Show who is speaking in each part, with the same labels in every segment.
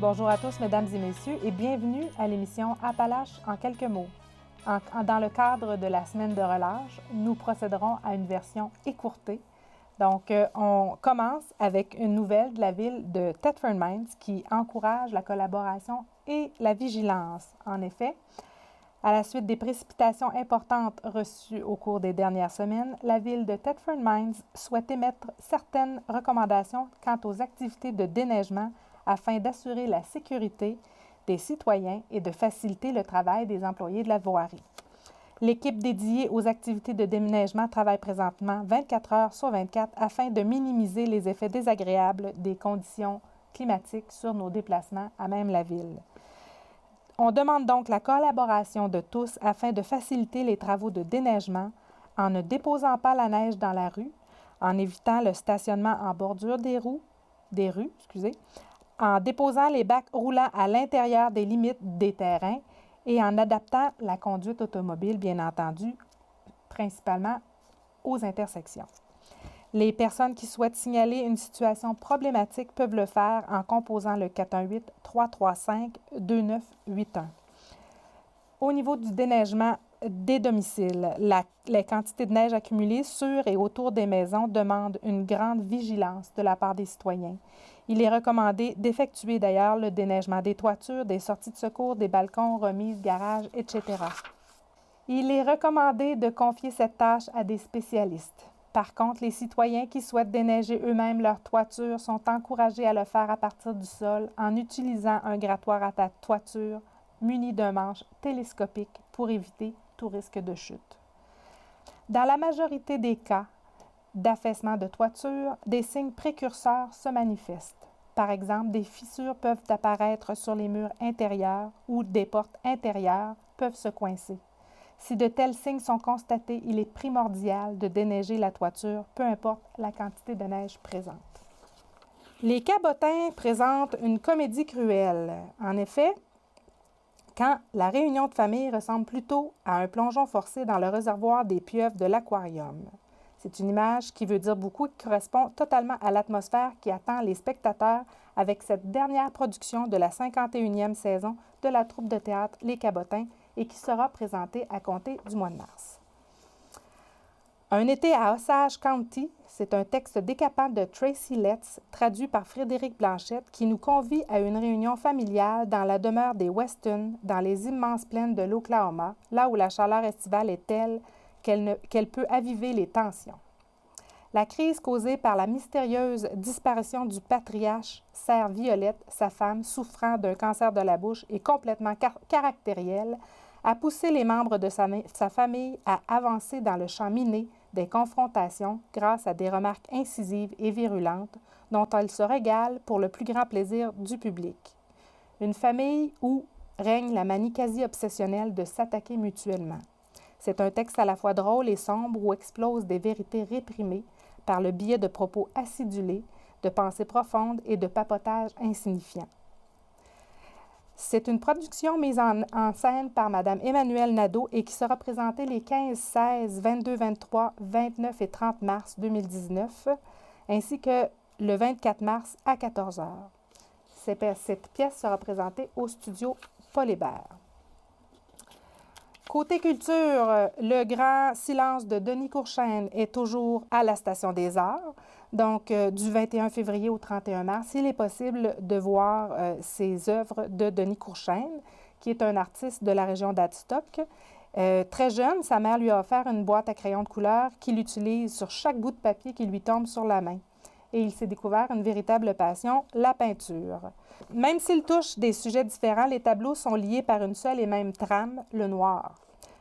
Speaker 1: Bonjour à tous, mesdames et messieurs, et bienvenue à l'émission Appalaches en quelques mots. Dans le cadre de la semaine de relâche, nous procéderons à une version écourtée. Donc, on commence avec une nouvelle de la ville de Thetford Mines qui encourage la collaboration et la vigilance. En effet, à la suite des précipitations importantes reçues au cours des dernières semaines, la ville de Thetford Mines souhaite émettre certaines recommandations quant aux activités de déneigement afin d'assurer la sécurité des citoyens et de faciliter le travail des employés de la voirie. L'équipe dédiée aux activités de déneigement travaille présentement 24 heures sur 24 afin de minimiser les effets désagréables des conditions climatiques sur nos déplacements à même la ville. On demande donc la collaboration de tous afin de faciliter les travaux de déneigement en ne déposant pas la neige dans la rue, en évitant le stationnement en bordure des rues, en déposant les bacs roulants à l'intérieur des limites des terrains et en adaptant la conduite automobile, bien entendu, principalement aux intersections. Les personnes qui souhaitent signaler une situation problématique peuvent le faire en composant le 418-335-2981. Au niveau du déneigement des domiciles, les quantités de neige accumulées sur et autour des maisons demandent une grande vigilance de la part des citoyens. Il est recommandé d'effectuer d'ailleurs le déneigement des toitures, des sorties de secours, des balcons, remises, garages, etc. Il est recommandé de confier cette tâche à des spécialistes. Par contre, les citoyens qui souhaitent déneiger eux-mêmes leur toiture sont encouragés à le faire à partir du sol en utilisant un grattoir à toiture muni d'un manche télescopique pour éviter tout risque de chute. Dans la majorité des cas d'affaissement de toiture, des signes précurseurs se manifestent. Par exemple, des fissures peuvent apparaître sur les murs intérieurs ou des portes intérieures peuvent se coincer. Si de tels signes sont constatés, il est primordial de déneiger la toiture, peu importe la quantité de neige présente. Les cabotins présentent une comédie cruelle. En effet, quand la réunion de famille ressemble plutôt à un plongeon forcé dans le réservoir des pieuvres de l'aquarium. C'est une image qui veut dire beaucoup et qui correspond totalement à l'atmosphère qui attend les spectateurs avec cette dernière production de la 51e saison de la troupe de théâtre Les Cabotins et qui sera présentée à compter du mois de mars. Un été à Osage County, c'est un texte décapant de Tracy Letts, traduit par Frédéric Blanchette, qui nous convie à une réunion familiale dans la demeure des Weston, dans les immenses plaines de l'Oklahoma, là où la chaleur estivale est telle qu'elle peut aviver les tensions. La crise causée par la mystérieuse disparition du patriarche Serre Violette, sa femme, souffrant d'un cancer de la bouche et complètement caractériel, a poussé les membres de sa famille à avancer dans le champ miné des confrontations grâce à des remarques incisives et virulentes dont elles se régalent pour le plus grand plaisir du public. Une famille où règne la manie quasi obsessionnelle de s'attaquer mutuellement. C'est un texte à la fois drôle et sombre où explosent des vérités réprimées par le biais de propos acidulés, de pensées profondes et de papotages insignifiants. C'est une production mise en scène par Mme Emmanuelle Nadeau et qui sera présentée les 15, 16, 22, 23, 29 et 30 mars 2019, ainsi que le 24 mars à 14 h. Cette pièce sera présentée au studio Paul Hébert. Côté culture, le grand silence de Denis Courchesne est toujours à la Station des Arts. Donc, du 21 février au 31 mars, il est possible de voir ces œuvres de Denis Courchesne, qui est un artiste de la région d'Adstock. Très jeune, sa mère lui a offert une boîte à crayons de couleur qu'il utilise sur chaque bout de papier qui lui tombe sur la main. Et il s'est découvert une véritable passion, la peinture. Même s'il touche des sujets différents, les tableaux sont liés par une seule et même trame, le noir.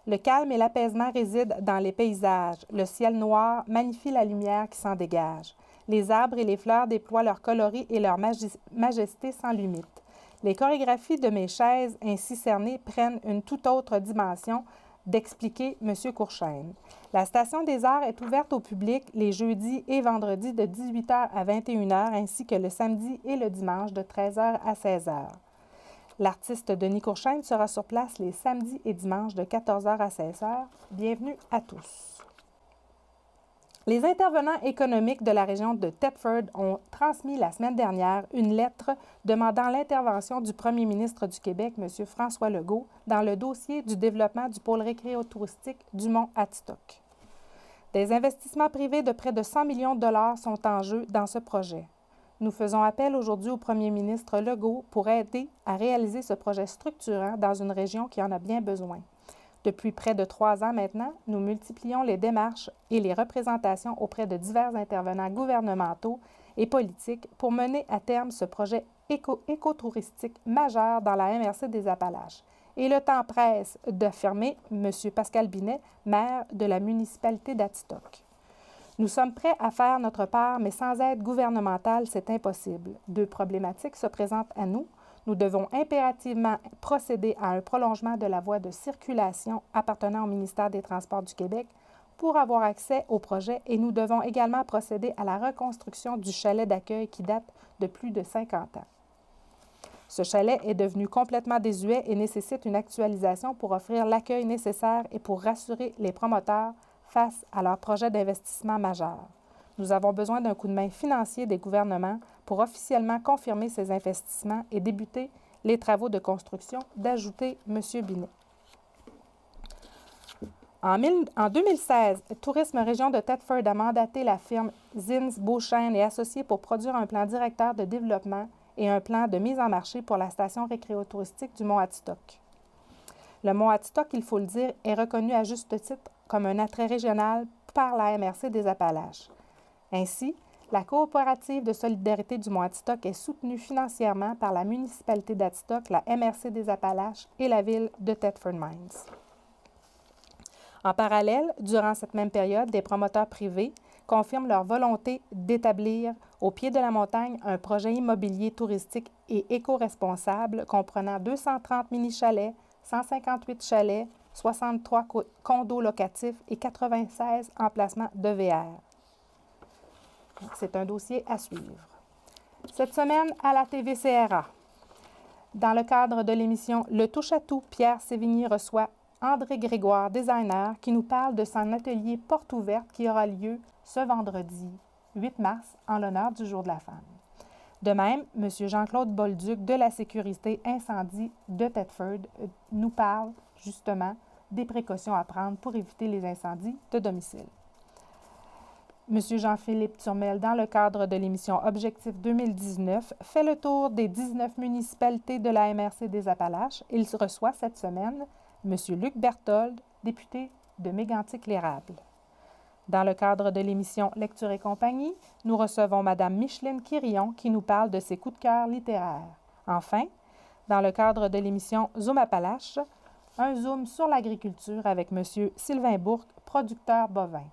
Speaker 1: Le calme et l'apaisement résident dans les paysages. Le ciel noir magnifie la lumière qui s'en dégage. Les arbres et les fleurs déploient leur coloris et leur majesté sans limite. Les chorégraphies de mes chaises ainsi cernées prennent une toute autre dimension, d'expliquer M. Courchesne. La Station des Arts est ouverte au public les jeudis et vendredis de 18 h à 21 h, ainsi que le samedi et le dimanche de 13 h à 16 h. L'artiste Denis Courchesne sera sur place les samedis et dimanches de 14 h à 16 h. Bienvenue à tous. Les intervenants économiques de la région de Thetford ont transmis la semaine dernière une lettre demandant l'intervention du premier ministre du Québec, M. François Legault, dans le dossier du développement du pôle récréotouristique du Mont Atitok. Des investissements privés de près de 100 millions de dollars sont en jeu dans ce projet. Nous faisons appel aujourd'hui au premier ministre Legault pour aider à réaliser ce projet structurant dans une région qui en a bien besoin. Depuis près de 3 ans maintenant, nous multiplions les démarches et les représentations auprès de divers intervenants gouvernementaux et politiques pour mener à terme ce projet écotouristique majeur dans la MRC des Appalaches. Et le temps presse d'affirmer M. Pascal Binet, maire de la municipalité d'Atitok. Nous sommes prêts à faire notre part, mais sans aide gouvernementale, c'est impossible. 2 problématiques se présentent à nous. Nous devons impérativement procéder à un prolongement de la voie de circulation appartenant au ministère des Transports du Québec pour avoir accès au projet et nous devons également procéder à la reconstruction du chalet d'accueil qui date de plus de 50 ans. Ce chalet est devenu complètement désuet et nécessite une actualisation pour offrir l'accueil nécessaire et pour rassurer les promoteurs face à leur projet d'investissement majeur. Nous avons besoin d'un coup de main financier des gouvernements pour officiellement confirmer ces investissements et débuter les travaux de construction, d'ajouter M. Binet. En 2016, Tourisme Région de Thetford a mandaté la firme Zins Beauchesne et Associés pour produire un plan directeur de développement et un plan de mise en marché pour la station récréotouristique du Mont Atitok. Le Mont Atitok, il faut le dire, est reconnu à juste titre comme un attrait régional par la MRC des Appalaches. Ainsi, la coopérative de solidarité du Mont Atitok est soutenue financièrement par la municipalité d'Atitok, la MRC des Appalaches et la ville de Thetford Mines. En parallèle, durant cette même période, des promoteurs privés confirment leur volonté d'établir au pied de la montagne un projet immobilier touristique et éco-responsable comprenant 230 mini-chalets, 158 chalets, 63 condos locatifs et 96 emplacements de VR. C'est un dossier à suivre. Cette semaine, à la TVCRA, dans le cadre de l'émission Le Touche-à-tout, Pierre Sévigny reçoit André Grégoire, designer, qui nous parle de son atelier porte ouverte qui aura lieu ce vendredi 8 mars en l'honneur du Jour de la femme. De même, M. Jean-Claude Bolduc de la sécurité incendie de Thetford nous parle justement des précautions à prendre pour éviter les incendies de domicile. M. Jean-Philippe Turmel, dans le cadre de l'émission Objectif 2019, fait le tour des 19 municipalités de la MRC des Appalaches. Il reçoit cette semaine M. Luc Berthold, député de Mégantic-l'Érable. Dans le cadre de l'émission Lecture et compagnie, nous recevons Mme Micheline Quirion qui nous parle de ses coups de cœur littéraires. Enfin, dans le cadre de l'émission Zoom Appalaches, un zoom sur l'agriculture avec M. Sylvain Bourque, producteur bovin.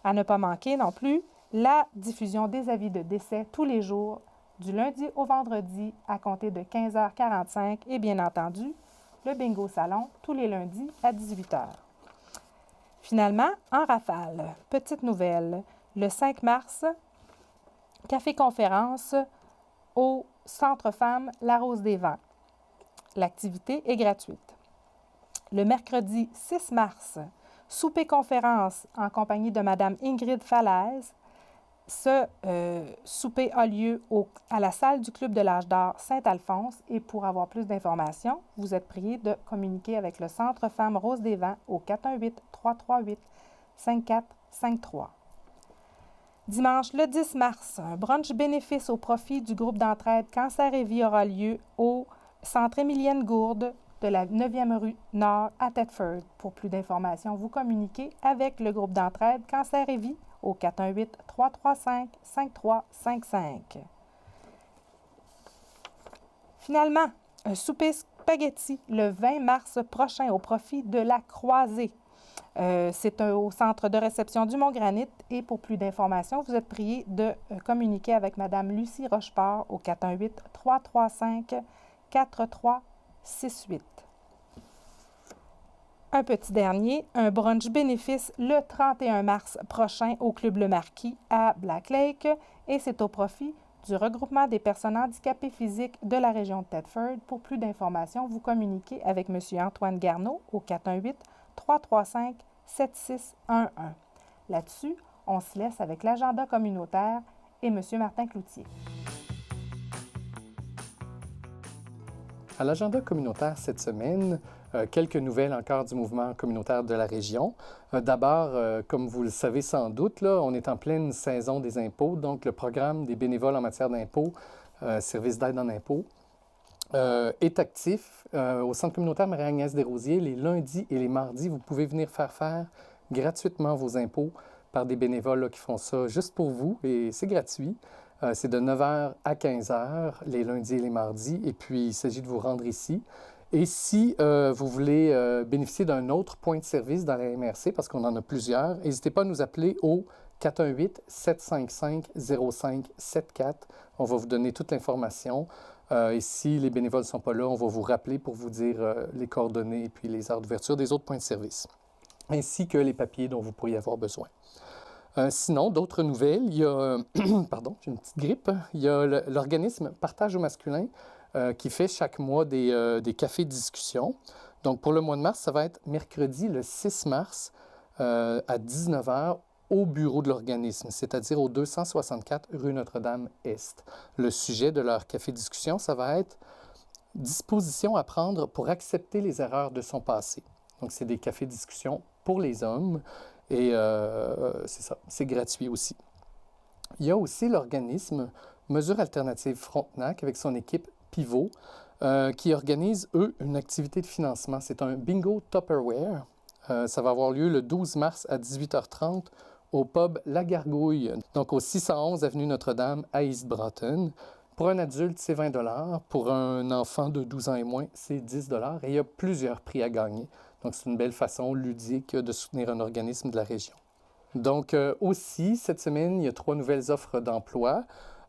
Speaker 1: À ne pas manquer non plus la diffusion des avis de décès tous les jours, du lundi au vendredi à compter de 15h45 et bien entendu, le bingo salon tous les lundis à 18h. Finalement, en rafale, petite nouvelle, le 5 mars, café-conférence au Centre Femmes La Rose des Vents. L'activité est gratuite. Le mercredi 6 mars, souper-conférence en compagnie de Mme Ingrid Falaise. Ce souper a lieu à la salle du Club de l'Âge d'Or Saint-Alphonse et pour avoir plus d'informations, vous êtes prié de communiquer avec le Centre Femmes Rose des Vents au 418-338-5453. Dimanche le 10 mars, un brunch bénéfice au profit du groupe d'entraide Cancer et Vie aura lieu au Centre Émilienne Gourde de la 9e rue Nord à Thetford. Pour plus d'informations, vous communiquez avec le groupe d'entraide Cancer et Vie au 418-335-5355. Finalement, un souper spaghetti le 20 mars prochain au profit de la Croisée. C'est au centre de réception du Mont-Granit et pour plus d'informations, vous êtes prié de communiquer avec Mme Lucie Rocheport au 418-335-4368. Un petit dernier, un brunch bénéfice le 31 mars prochain au Club Le Marquis à Black Lake et c'est au profit du regroupement des personnes handicapées physiques de la région de Thetford. Pour plus d'informations, vous communiquez avec M. Antoine Garneau au 418-335-7611. Là-dessus, On se laisse avec l'agenda communautaire et M. Martin Cloutier.
Speaker 2: À l'agenda communautaire cette semaine, quelques nouvelles encore du mouvement communautaire de la région. D'abord, comme vous le savez sans doute, là, on est en pleine saison des impôts, donc le programme des bénévoles en matière d'impôts, service d'aide en impôts, est actif au Centre communautaire Marie-Agnès Desrosiers les lundis et les mardis. Vous pouvez venir faire gratuitement vos impôts par des bénévoles là, qui font ça juste pour vous et c'est gratuit. C'est de 9h à 15h les lundis et les mardis et puis il s'agit de vous rendre ici. Et si vous voulez bénéficier d'un autre point de service dans la MRC, parce qu'on en a plusieurs, n'hésitez pas à nous appeler au 418-755-0574. On va vous donner toute l'information. Et si les bénévoles ne sont pas là, on va vous rappeler pour vous dire les coordonnées et puis les heures d'ouverture des autres points de service, ainsi que les papiers dont vous pourriez avoir besoin. Sinon, d'autres nouvelles, il y a, pardon, j'ai une petite grippe, il y a l'organisme Partage au masculin qui fait chaque mois des cafés de discussion. Donc, pour le mois de mars, ça va être mercredi le 6 mars à 19h au bureau de l'organisme, c'est-à-dire au 264 rue Notre-Dame-Est. Le sujet de leur café de discussion, ça va être « Disposition à prendre pour accepter les erreurs de son passé ». Donc, c'est des cafés de discussion pour les hommes. Et c'est ça, c'est gratuit aussi. Il y a aussi l'organisme Mesures alternatives Frontenac avec son équipe Pivot qui organise, eux, une activité de financement. C'est un bingo Tupperware. Ça va avoir lieu le 12 mars à 18h30 au pub La Gargouille, donc au 611 avenue Notre-Dame à East Broughton. Pour un adulte, c'est 20 $. Pour un enfant de 12 ans et moins, c'est 10 $. Et il y a plusieurs prix à gagner. Donc, c'est une belle façon ludique de soutenir un organisme de la région. Donc, aussi, cette semaine, il y a 3 nouvelles offres d'emploi.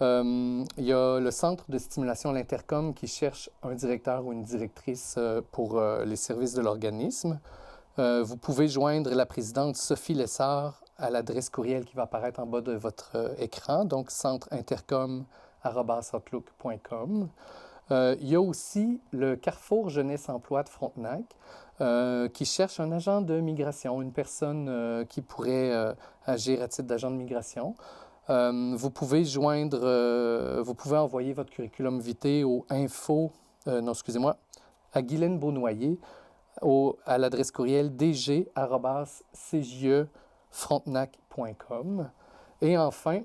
Speaker 2: Il y a le Centre de stimulation à l'Intercom qui cherche un directeur ou une directrice pour les services de l'organisme. Vous pouvez joindre la présidente Sophie Lessard à l'adresse courriel qui va apparaître en bas de votre écran, donc centreintercom@outlook.com. Il y a aussi le Carrefour Jeunesse Emploi de Frontenac qui cherche un agent de migration, une personne qui pourrait agir à titre d'agent de migration. Vous pouvez envoyer votre curriculum vitae à Guylaine Beaunoyer à l'adresse courriel dg@cjefrontenac.com. Et enfin,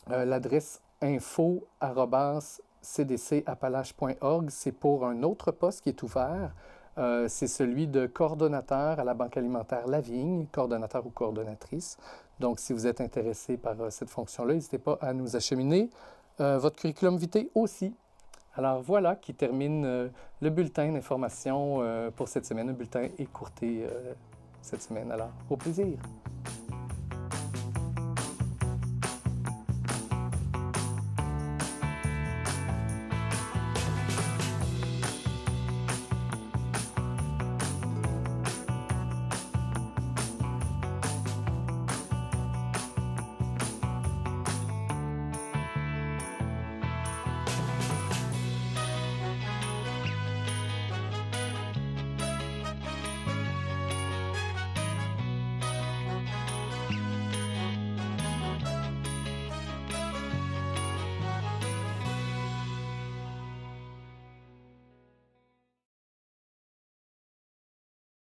Speaker 2: l'adresse info@cdcappalaches.org, c'est pour un autre poste qui est ouvert. C'est celui de coordonnateur à la Banque alimentaire Lavigne, coordonnateur ou coordonnatrice. Donc, si vous êtes intéressé par cette fonction-là, n'hésitez pas à nous acheminer votre curriculum vitae aussi. Alors voilà qui termine le bulletin d'information pour cette semaine, un bulletin écourté cette semaine. Alors, au plaisir!